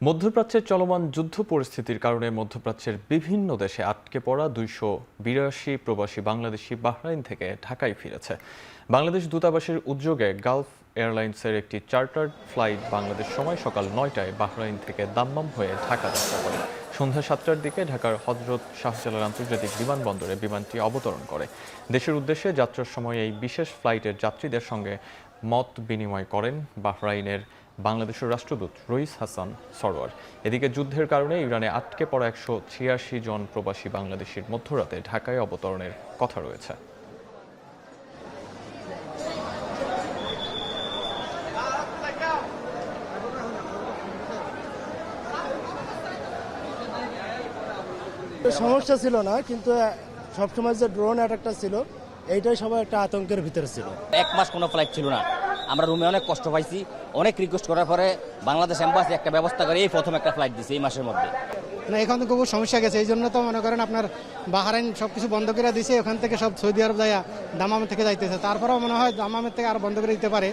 মধ্যপ্রাচ্যের চলমান যুদ্ধ পরিস্থিতির কারণে মধ্যপ্রাচ্যের বিভিন্ন দেশে আটকে পড়া 282 প্রবাসী বাংলাদেশি বাহরাইন থেকে ঢাকায় ফিরেছে। বাংলাদেশ দূতাবাসের উদ্যোগে গালফ এয়ারলাইন্সের একটি চার্টার্ড ফ্লাইট বাংলাদেশ সময় সকাল 9টায় বাহরাইন থেকে দাম্মাম হয়ে ঢাকা যাত্রা করে। সন্ধ্যা 7টার দিকে ঢাকার হযরত শাহজালাল আন্তর্জাতিক বিমানবন্দরে বিমানটি অবতরণ করে। দেশের উদ্দেশ্যে যাত্রার সময় এই বিশেষ ফ্লাইটের যাত্রীদের সঙ্গে মত বিনিময় করেন বাহরাইনের বাংলাদেশের রাষ্ট্রদূত রইস হাসান সরোয়ার। এদিকে যুদ্ধের কারণে ইরানে আটকে পড়া 186 জন প্রবাসী বাংলাদেশির মধ্যরাতে ঢাকায় অবতরণের কথা রয়েছে। সমস্যা ছিল না, কিন্তু সবসময় যে ড্রোন অ্যাটাকটা ছিল এইটাই সবাই একটা আতঙ্কের ভিতরে ছিল। এক মাস কোনো ফ্লাইট ছিল না, আমরা রুমে অনেক কষ্ট পাইছি। অনেক রিকোয়েস্ট করার পরে বাংলাদেশ এম্বাসি একটা ব্যবস্থা করে এই প্রথম একটা ফ্লাইট দিছে এই মাসের মধ্যে। না, এখন তো খুব সমস্যা গেছে, এই জন্য তো মনে করেন আপনার বাহরাইন সবকিছু বন্ধ করে দিছে। ওখান থেকে সব সৌদি আরব যায় দামাম থেকে যাইতেছে, তারপরেও মনে হয় দামামের থেকে আর বন্ধ করে দিতে পারে।